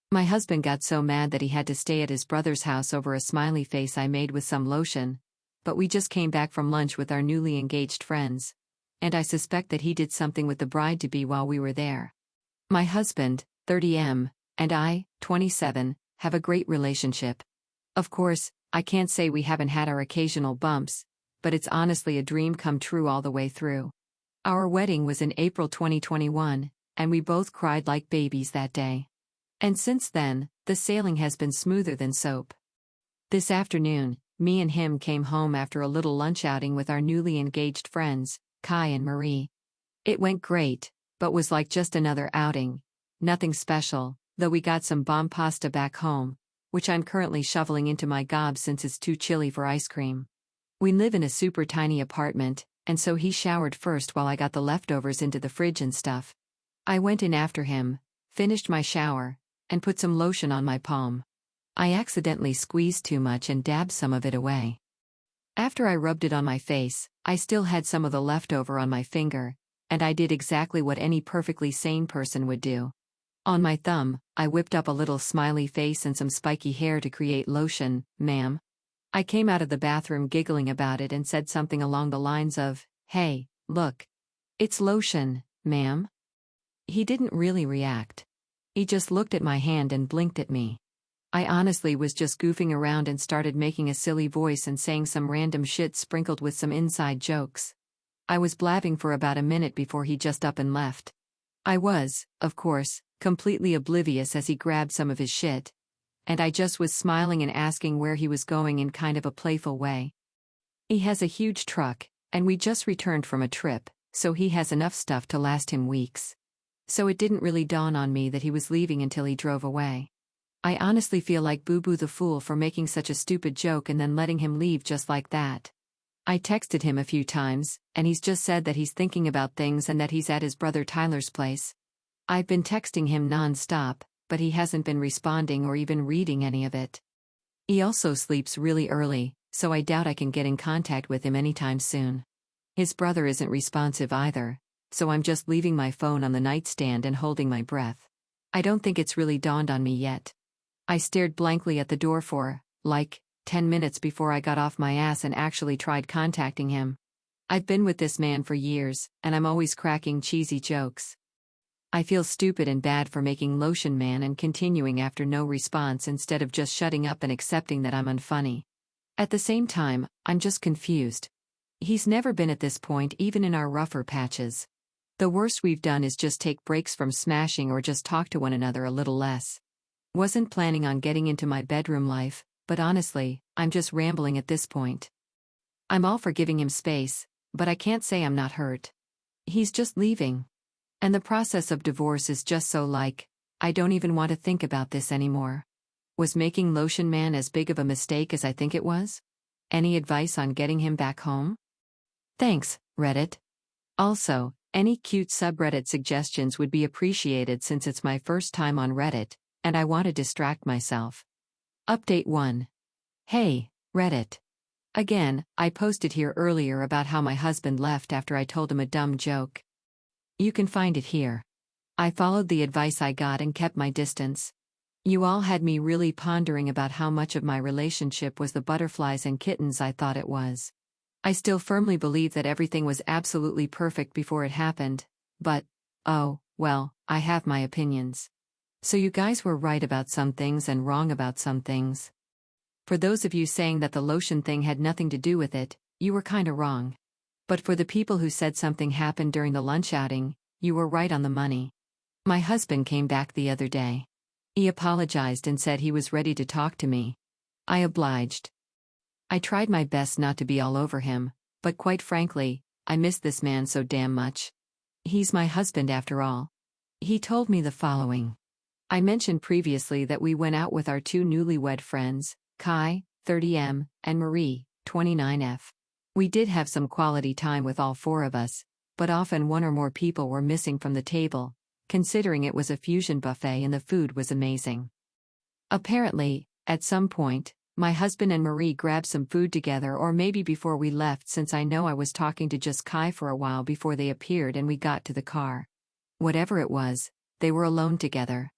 My husband got so mad that he had to stay at his brother's house over a smiley face I made with some lotion, but we just came back from lunch with our newly engaged friends, and I suspect that he did something with the bride-to-be while we were there. My husband, 30M, and I, 27, have a great relationship. Of course, I can't say we haven't had our occasional bumps, but it's honestly a dream come true all the way through. Our wedding was in April 2021, and we both cried like babies that day. And since then, the sailing has been smoother than soap. This afternoon, me and him came home after a little lunch outing with our newly engaged friends, Kai and Marie. It went great, but was like just another outing. Nothing special, though we got some bomb pasta back home, which I'm currently shoveling into my gob since it's too chilly for ice cream. We live in a super tiny apartment, and so he showered first while I got the leftovers into the fridge and stuff. I went in after him, finished my shower, and put some lotion on my palm. I accidentally squeezed too much and dabbed some of it away. After I rubbed it on my face, I still had some of the leftover on my finger, and I did exactly what any perfectly sane person would do. On my thumb, I whipped up a little smiley face and some spiky hair to create lotion, ma'am. I came out of the bathroom giggling about it and said something along the lines of, "Hey, look. It's lotion, ma'am." He didn't really react. He just looked at my hand and blinked at me. I honestly was just goofing around and started making a silly voice and saying some random shit sprinkled with some inside jokes. I was blabbing for about a minute before he just up and left. I was, of course, completely oblivious as he grabbed some of his shit, and I just was smiling and asking where he was going in kind of a playful way. He has a huge truck, and we just returned from a trip, so he has enough stuff to last him weeks. So it didn't really dawn on me that he was leaving until he drove away. I honestly feel like Boo Boo the fool for making such a stupid joke and then letting him leave just like that. I texted him a few times, and he's just said that he's thinking about things and that he's at his brother Tyler's place. I've been texting him non-stop, but he hasn't been responding or even reading any of it. He also sleeps really early, so I doubt I can get in contact with him anytime soon. His brother isn't responsive either, so I'm just leaving my phone on the nightstand and holding my breath. I don't think it's really dawned on me yet. I stared blankly at the door for, 10 minutes before I got off my ass and actually tried contacting him. I've been with this man for years, and I'm always cracking cheesy jokes. I feel stupid and bad for making Lotion Man and continuing after no response instead of just shutting up and accepting that I'm unfunny. At the same time, I'm just confused. He's never been at this point even in our rougher patches. The worst we've done is just take breaks from smashing or just talk to one another a little less. Wasn't planning on getting into my bedroom life, but honestly, I'm just rambling at this point. I'm all for giving him space, but I can't say I'm not hurt. He's just leaving. And the process of divorce is just so I don't even want to think about this anymore. Was making Lotion Man as big of a mistake as I think it was? Any advice on getting him back home? Thanks, Reddit. Also, any cute subreddit suggestions would be appreciated since it's my first time on Reddit, and I want to distract myself. Update 1. Hey, Reddit. Again, I posted here earlier about how my husband left after I told him a dumb joke. You can find it here. I followed the advice I got and kept my distance. You all had me really pondering about how much of my relationship was the butterflies and kittens I thought it was. I still firmly believe that everything was absolutely perfect before it happened, but, oh, well, I have my opinions. So you guys were right about some things and wrong about some things. For those of you saying that the lotion thing had nothing to do with it, you were kinda wrong. But for the people who said something happened during the lunch outing, you were right on the money. My husband came back the other day. He apologized and said he was ready to talk to me. I obliged. I tried my best not to be all over him, but quite frankly, I miss this man so damn much. He's my husband after all. He told me the following. I mentioned previously that we went out with our two newlywed friends, Kai, 30M, and Marie, 29F. We did have some quality time with all four of us, but often one or more people were missing from the table, considering it was a fusion buffet and the food was amazing. Apparently, at some point, my husband and Marie grabbed some food together, or maybe before we left, since I know I was talking to just Kai for a while before they appeared and we got to the car. Whatever it was, they were alone together.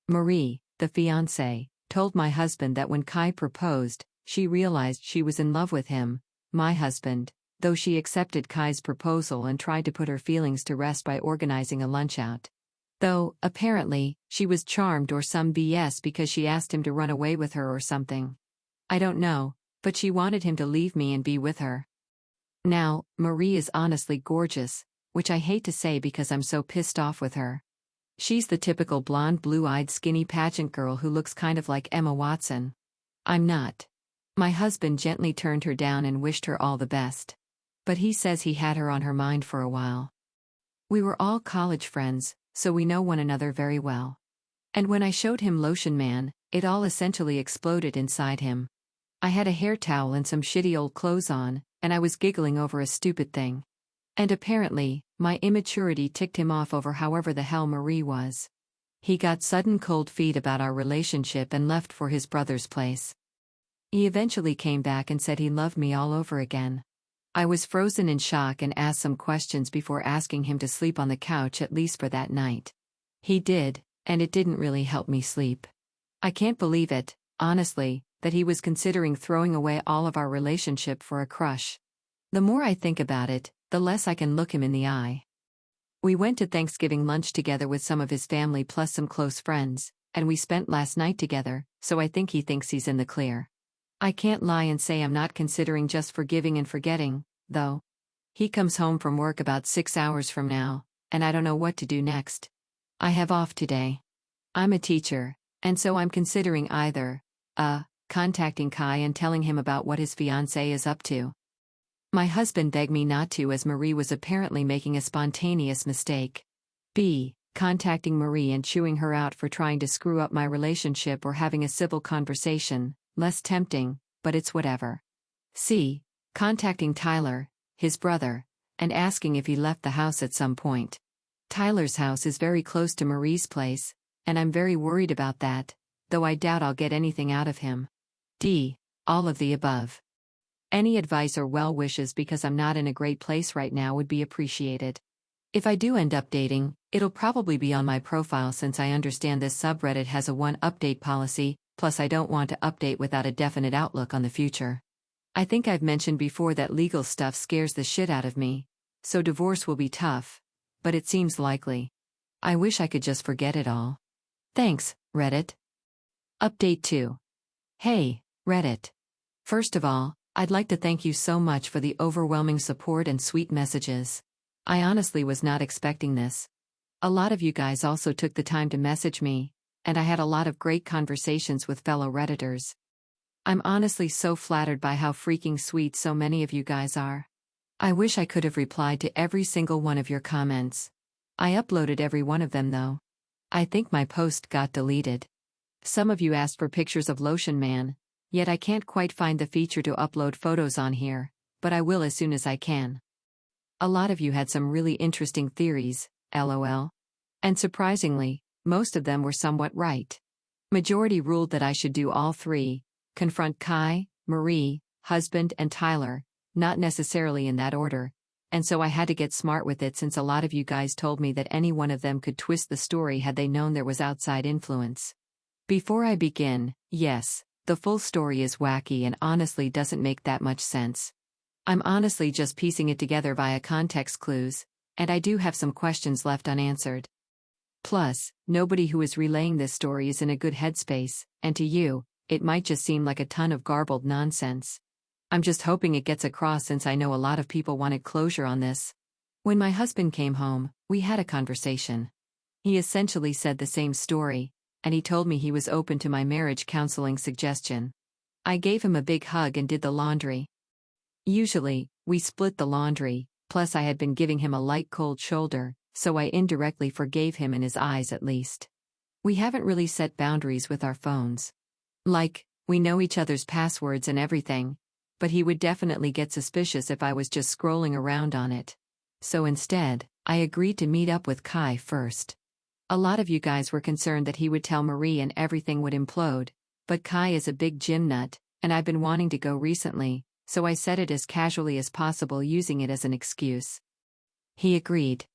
Marie, the fiancée, told my husband that when Kai proposed, she realized she was in love with him, my husband, though she accepted Kai's proposal and tried to put her feelings to rest by organizing a lunch out. Though, apparently, she was charmed or some BS because she asked him to run away with her or something. I don't know, but she wanted him to leave me and be with her. Now, Marie is honestly gorgeous, which I hate to say because I'm so pissed off with her. She's the typical blonde, blue-eyed, skinny pageant girl who looks kind of like Emma Watson. I'm not. My husband gently turned her down and wished her all the best. But he says he had her on her mind for a while. We were all college friends, so we know one another very well. And when I showed him Lotion Man, it all essentially exploded inside him. I had a hair towel and some shitty old clothes on, and I was giggling over a stupid thing. And apparently, my immaturity ticked him off over however the hell Marie was. He got sudden cold feet about our relationship and left for his brother's place. He eventually came back and said he loved me all over again. I was frozen in shock and asked some questions before asking him to sleep on the couch at least for that night. He did, and it didn't really help me sleep. I can't believe it, honestly, that he was considering throwing away all of our relationship for a crush. The more I think about it, the less I can look him in the eye. We went to Thanksgiving lunch together with some of his family plus some close friends, and we spent last night together, so I think he thinks he's in the clear. I can't lie and say I'm not considering just forgiving and forgetting, though. He comes home from work about 6 hours from now, and I don't know what to do next. I have off today. I'm a teacher, and so I'm considering either, contacting Kai and telling him about what his fiancée is up to. My husband begged me not to as Marie was apparently making a spontaneous mistake. B. Contacting Marie and chewing her out for trying to screw up my relationship or having a civil conversation, less tempting, but it's whatever. C. Contacting Tyler, his brother, and asking if he left the house at some point. Tyler's house is very close to Marie's place, and I'm very worried about that, though I doubt I'll get anything out of him. D. All of the above. Any advice or well wishes because I'm not in a great place right now would be appreciated. If I do end up dating, it'll probably be on my profile since I understand this subreddit has a one update policy, plus I don't want to update without a definite outlook on the future. I think I've mentioned before that legal stuff scares the shit out of me, so divorce will be tough, but it seems likely. I wish I could just forget it all. Thanks, Reddit. Update 2. Hey, Reddit. First of all, I'd like to thank you so much for the overwhelming support and sweet messages. I honestly was not expecting this. A lot of you guys also took the time to message me, and I had a lot of great conversations with fellow Redditors. I'm honestly so flattered by how freaking sweet so many of you guys are. I wish I could have replied to every single one of your comments. I uploaded every one of them though. I think my post got deleted. Some of you asked for pictures of Lotion Man, yet I can't quite find the feature to upload photos on here, but I will as soon as I can. A lot of you had some really interesting theories, lol. And surprisingly, most of them were somewhat right. Majority ruled that I should do all three, confront Kai, Marie, husband and Tyler, not necessarily in that order, and so I had to get smart with it since a lot of you guys told me that any one of them could twist the story had they known there was outside influence. Before I begin, yes, the full story is wacky and honestly doesn't make that much sense. I'm honestly just piecing it together via context clues, and I do have some questions left unanswered. Plus, nobody who is relaying this story is in a good headspace, and to you, it might just seem like a ton of garbled nonsense. I'm just hoping it gets across since I know a lot of people wanted closure on this. When my husband came home, we had a conversation. He essentially said the same story, and he told me he was open to my marriage counseling suggestion. I gave him a big hug and did the laundry. Usually, we split the laundry, plus I had been giving him a light cold shoulder, so I indirectly forgave him in his eyes at least. We haven't really set boundaries with our phones. Like, we know each other's passwords and everything, but he would definitely get suspicious if I was just scrolling around on it. So instead, I agreed to meet up with Kai first. A lot of you guys were concerned that he would tell Marie and everything would implode, but Kai is a big gym nut, and I've been wanting to go recently, so I said it as casually as possible using it as an excuse. He agreed.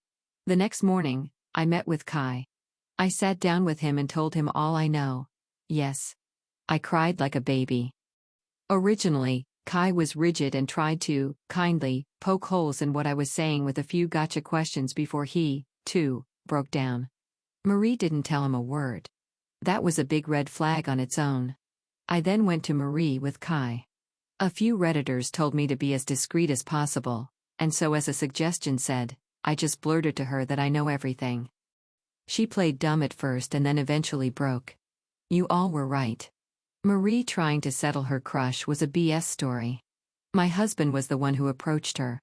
The next morning, I met with Kai. I sat down with him and told him all I know, Yes. I cried like a baby. Originally, Kai was rigid and tried to, kindly, poke holes in what I was saying with a few gotcha questions before he, too, broke down. Marie didn't tell him a word. That was a big red flag on its own. I then went to Marie with Kai. A few Redditors told me to be as discreet as possible, and so as a suggestion said, I just blurted to her that I know everything. She played dumb at first and then eventually broke. You all were right. Marie trying to settle her crush was a BS story. My husband was the one who approached her.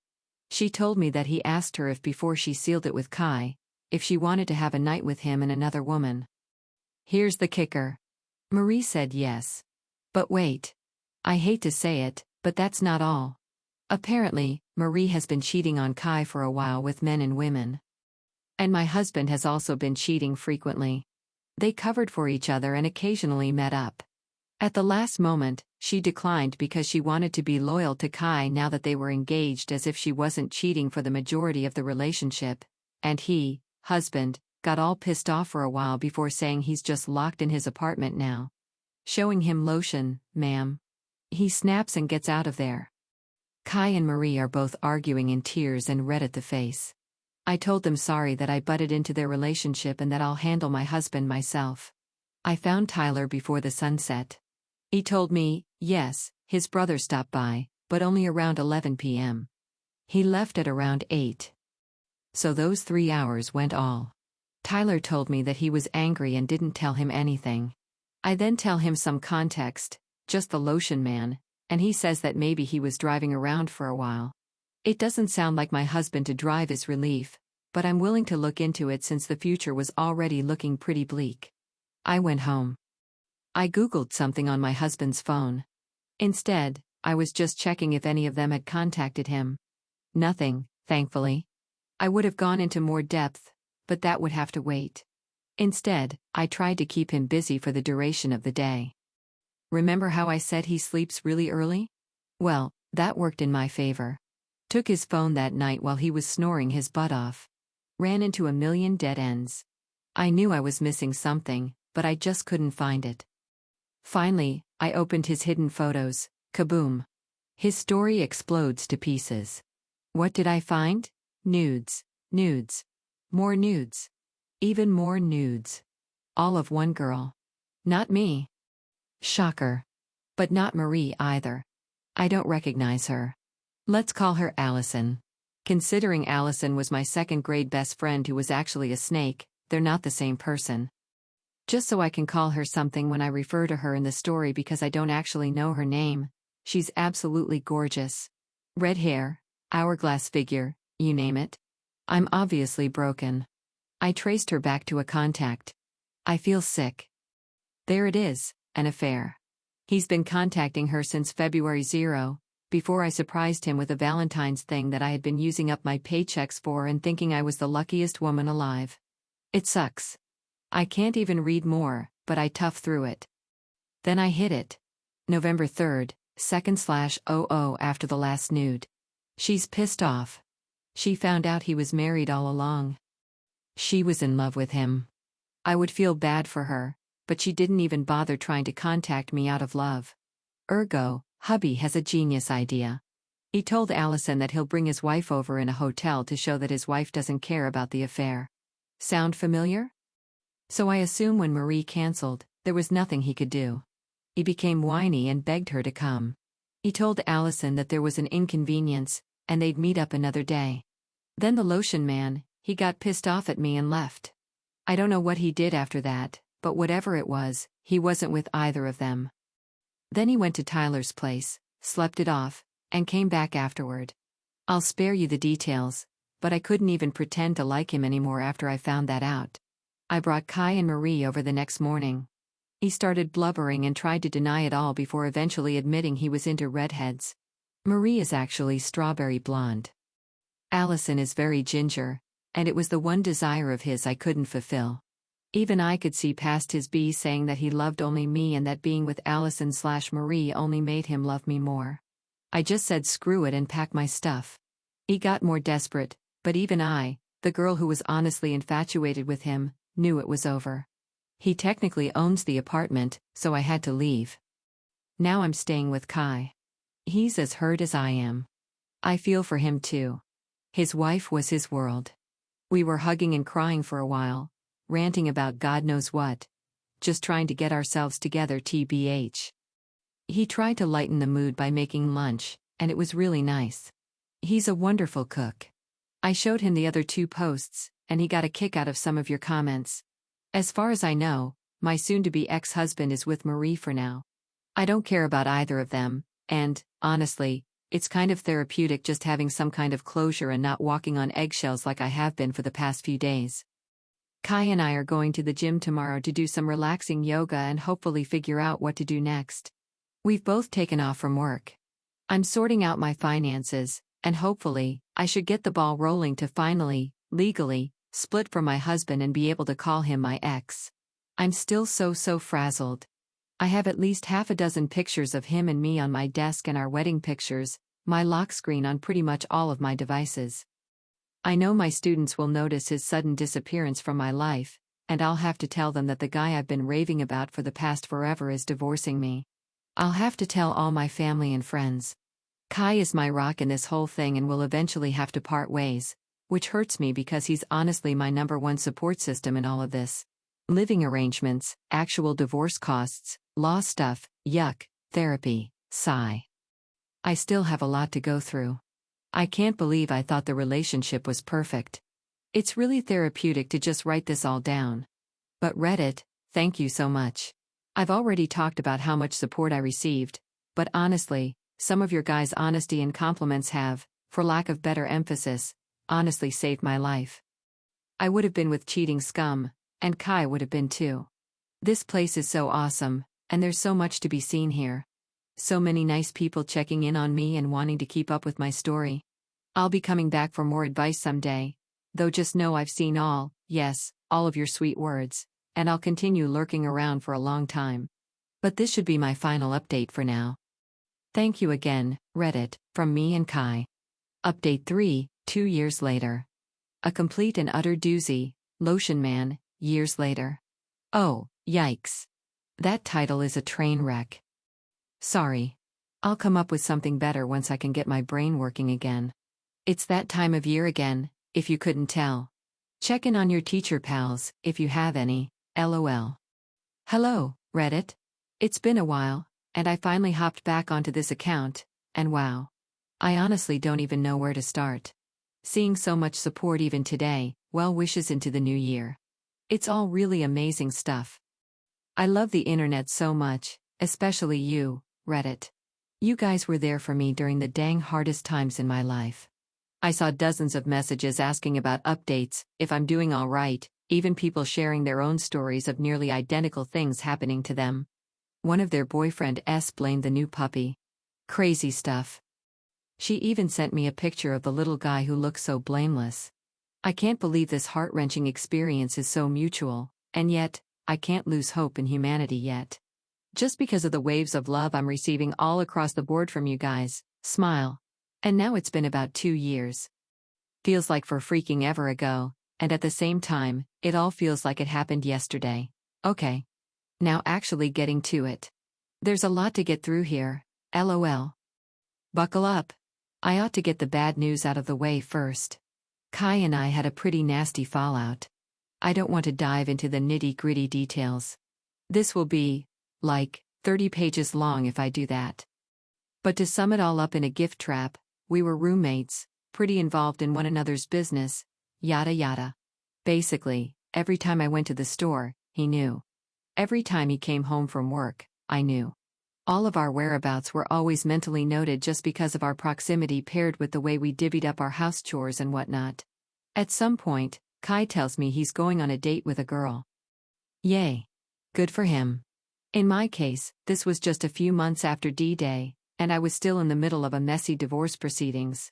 She told me that he asked her if before she sealed it with Kai, if she wanted to have a night with him and another woman. Here's the kicker. Marie said yes. But wait. I hate to say it, but that's not all. Apparently, Marie has been cheating on Kai for a while with men and women. And my husband has also been cheating frequently. They covered for each other and occasionally met up. At the last moment, she declined because she wanted to be loyal to Kai now that they were engaged, as if she wasn't cheating for the majority of the relationship, and he, husband, got all pissed off for a while before saying he's just locked in his apartment now. Showing him Lotion, ma'am. He snaps and gets out of there. Kai and Marie are both arguing in tears and red at the face. I told them sorry that I butted into their relationship and that I'll handle my husband myself. I found Tyler before the sunset. He told me, yes, his brother stopped by, but only around 11 p.m. He left at around 8. So those 3 hours went all. Tyler told me that he was angry and didn't tell him anything. I then tell him some context, just the Lotion man, and he says that maybe he was driving around for a while. It doesn't sound like my husband to drive is relief, but I'm willing to look into it since the future was already looking pretty bleak. I went home. I Googled something on my husband's phone. Instead, I was just checking if any of them had contacted him. Nothing, thankfully. I would have gone into more depth, but that would have to wait. Instead, I tried to keep him busy for the duration of the day. Remember how I said he sleeps really early? Well, that worked in my favor. Took his phone that night while he was snoring his butt off. Ran into a million dead ends. I knew I was missing something, but I just couldn't find it. Finally, I opened his hidden photos. Kaboom! His story explodes to pieces. What did I find? Nudes. Nudes. More nudes. Even more nudes. All of one girl. Not me. Shocker. But not Marie either. I don't recognize her. Let's call her Allison. Considering Allison was my second-grade best friend who was actually a snake, they're not the same person. Just so I can call her something when I refer to her in the story because I don't actually know her name, she's absolutely gorgeous. Red hair, hourglass figure, you name it. I'm obviously broken. I traced her back to a contact. I feel sick. There it is, an affair. He's been contacting her since February 0, before I surprised him with a Valentine's thing that I had been using up my paychecks for and thinking I was the luckiest woman alive. It sucks. I can't even read more, but I tough through it. Then I hit it. November 3rd, 2/00 after the last nude. She's pissed off. She found out he was married all along. She was in love with him. I would feel bad for her, but she didn't even bother trying to contact me out of love. Ergo, hubby has a genius idea. He told Allison that he'll bring his wife over in a hotel to show that his wife doesn't care about the affair. Sound familiar? So I assume when Marie canceled, there was nothing he could do. He became whiny and begged her to come. He told Allison that there was an inconvenience, and they'd meet up another day. Then the Lotion man, he got pissed off at me and left. I don't know what he did after that, but whatever it was, he wasn't with either of them. Then he went to Tyler's place, slept it off, and came back afterward. I'll spare you the details, but I couldn't even pretend to like him anymore after I found that out. I brought Kai and Marie over the next morning. He started blubbering and tried to deny it all before eventually admitting he was into redheads. Marie is actually strawberry blonde. Allison is very ginger, and it was the one desire of his I couldn't fulfill. Even I could see past his B saying that he loved only me and that being with Allison/Marie only made him love me more. I just said screw it and pack my stuff. He got more desperate, but even I, the girl who was honestly infatuated with him, knew it was over. He technically owns the apartment, so I had to leave. Now I'm staying with Kai. He's as hurt as I am. I feel for him too. His wife was his world. We were hugging and crying for a while, ranting about God knows what. Just trying to get ourselves together tbh. He tried to lighten the mood by making lunch, and it was really nice. He's a wonderful cook. I showed him the other 2 posts, and he got a kick out of some of your comments. As far as I know, my soon-to-be ex-husband is with Marie for now. I don't care about either of them, and, honestly, it's kind of therapeutic just having some kind of closure and not walking on eggshells like I have been for the past few days. Kai and I are going to the gym tomorrow to do some relaxing yoga and hopefully figure out what to do next. We've both taken off from work. I'm sorting out my finances, and hopefully, I should get the ball rolling to finally, legally, split from my husband and be able to call him my ex. I'm still so frazzled. I have at least half a dozen pictures of him and me on my desk and our wedding pictures, my lock screen on pretty much all of my devices. I know my students will notice his sudden disappearance from my life, and I'll have to tell them that the guy I've been raving about for the past forever is divorcing me. I'll have to tell all my family and friends. Kai is my rock in this whole thing and will eventually have to part ways, which hurts me because he's honestly my #1 support system in all of this. Living arrangements, actual divorce costs, law stuff, yuck, therapy, sigh. I still have a lot to go through. I can't believe I thought the relationship was perfect. It's really therapeutic to just write this all down. But Reddit, thank you so much. I've already talked about how much support I received, but honestly, some of your guys' honesty and compliments have, for lack of better emphasis, honestly saved my life. I would have been with cheating scum, and Kai would have been too. This place is so awesome, and there's so much to be seen here. So many nice people checking in on me and wanting to keep up with my story. I'll be coming back for more advice someday, though just know I've seen all, yes, all of your sweet words, and I'll continue lurking around for a long time. But this should be my final update for now. Thank you again, Reddit, from me and Kai. Update 3, 2 years later. A complete and utter doozy, Lotion Man, years later. Oh, yikes. That title is a train wreck. Sorry. I'll come up with something better once I can get my brain working again. It's that time of year again, if you couldn't tell. Check in on your teacher pals, if you have any, LOL. Hello, Reddit. It's been a while, and I finally hopped back onto this account, and wow. I honestly don't even know where to start. Seeing so much support even today, well wishes into the new year. It's all really amazing stuff. I love the internet so much, especially you, Reddit. You guys were there for me during the dang hardest times in my life. I saw dozens of messages asking about updates, if I'm doing all right, even people sharing their own stories of nearly identical things happening to them. One of their boyfriends blamed the new puppy. Crazy stuff. She even sent me a picture of the little guy who looks so blameless. I can't believe this heart-wrenching experience is so mutual, and yet, I can't lose hope in humanity yet. Just because of the waves of love I'm receiving all across the board from you guys, smile. And now it's been about 2 years. Feels like for freaking ever ago, and at the same time, it all feels like it happened yesterday. Okay. Now actually getting to it. There's a lot to get through here, LOL. Buckle up. I ought to get the bad news out of the way first. Kai and I had a pretty nasty fallout. I don't want to dive into the nitty-gritty details. This will be, like, 30 pages long if I do that. But to sum it all up in a gift trap, we were roommates, pretty involved in one another's business, yada yada. Basically, every time I went to the store, he knew. Every time he came home from work, I knew. All of our whereabouts were always mentally noted just because of our proximity paired with the way we divvied up our house chores and whatnot. At some point, Kai tells me he's going on a date with a girl. Yay. Good for him. In my case, this was just a few months after D-Day, and I was still in the middle of a messy divorce proceedings.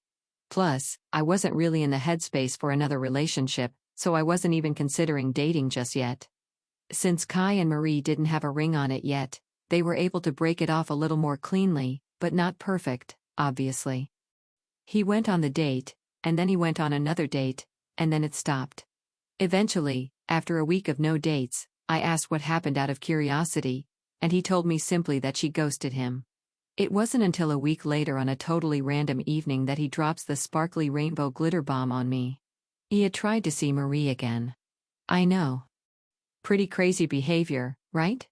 Plus, I wasn't really in the headspace for another relationship, so I wasn't even considering dating just yet. Since Kai and Marie didn't have a ring on it yet, they were able to break it off a little more cleanly, but not perfect, obviously. He went on the date, and then he went on another date, and then it stopped. Eventually, after a week of no dates, I asked what happened out of curiosity, and he told me simply that she ghosted him. It wasn't until a week later on a totally random evening that he drops the sparkly rainbow glitter bomb on me. He had tried to see Marie again. I know. Pretty crazy behavior, right?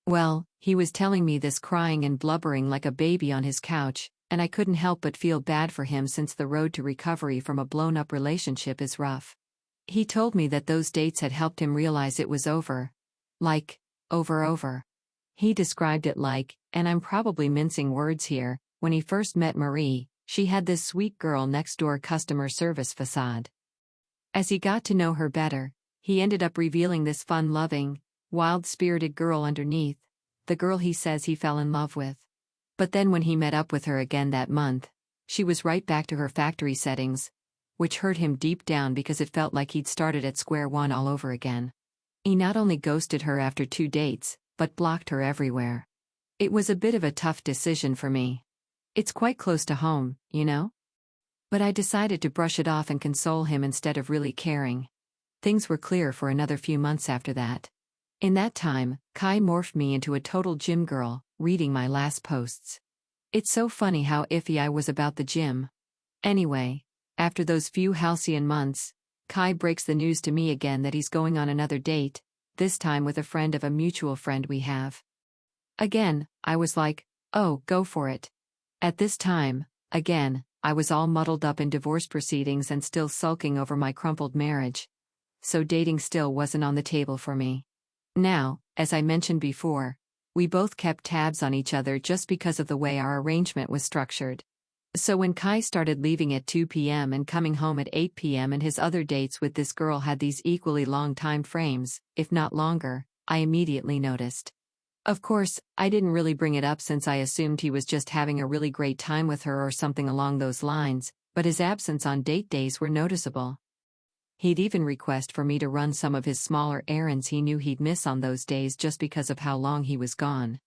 Well, he was telling me this crying and blubbering like a baby on his couch, and I couldn't help but feel bad for him since the road to recovery from a blown-up relationship is rough. He told me that those dates had helped him realize it was over. Like, over. He described it like, and I'm probably mincing words here, when he first met Marie, she had this sweet girl next door customer service facade. As he got to know her better, he ended up revealing this fun-loving, wild-spirited girl underneath, the girl he says he fell in love with. But then when he met up with her again that month, she was right back to her factory settings, which hurt him deep down because it felt like he'd started at square one all over again. He not only ghosted her after 2 dates, but blocked her everywhere. It was a bit of a tough decision for me. It's quite close to home, you know? But I decided to brush it off and console him instead of really caring. Things were clear for another few months after that. In that time, Kai morphed me into a total gym girl, reading my last posts. It's so funny how iffy I was about the gym. Anyway, after those few halcyon months, Kai breaks the news to me again that he's going on another date, this time with a friend of a mutual friend we have. Again, I was like, oh, go for it. At this time, again, I was all muddled up in divorce proceedings and still sulking over my crumpled marriage. So dating still wasn't on the table for me. Now, as I mentioned before, we both kept tabs on each other just because of the way our arrangement was structured. So when Kai started leaving at 2 p.m. and coming home at 8 p.m. and his other dates with this girl had these equally long time frames, if not longer, I immediately noticed. Of course, I didn't really bring it up since I assumed he was just having a really great time with her or something along those lines, but his absence on date days were noticeable. He'd even request for me to run some of his smaller errands he knew he'd miss on those days just because of how long he was gone.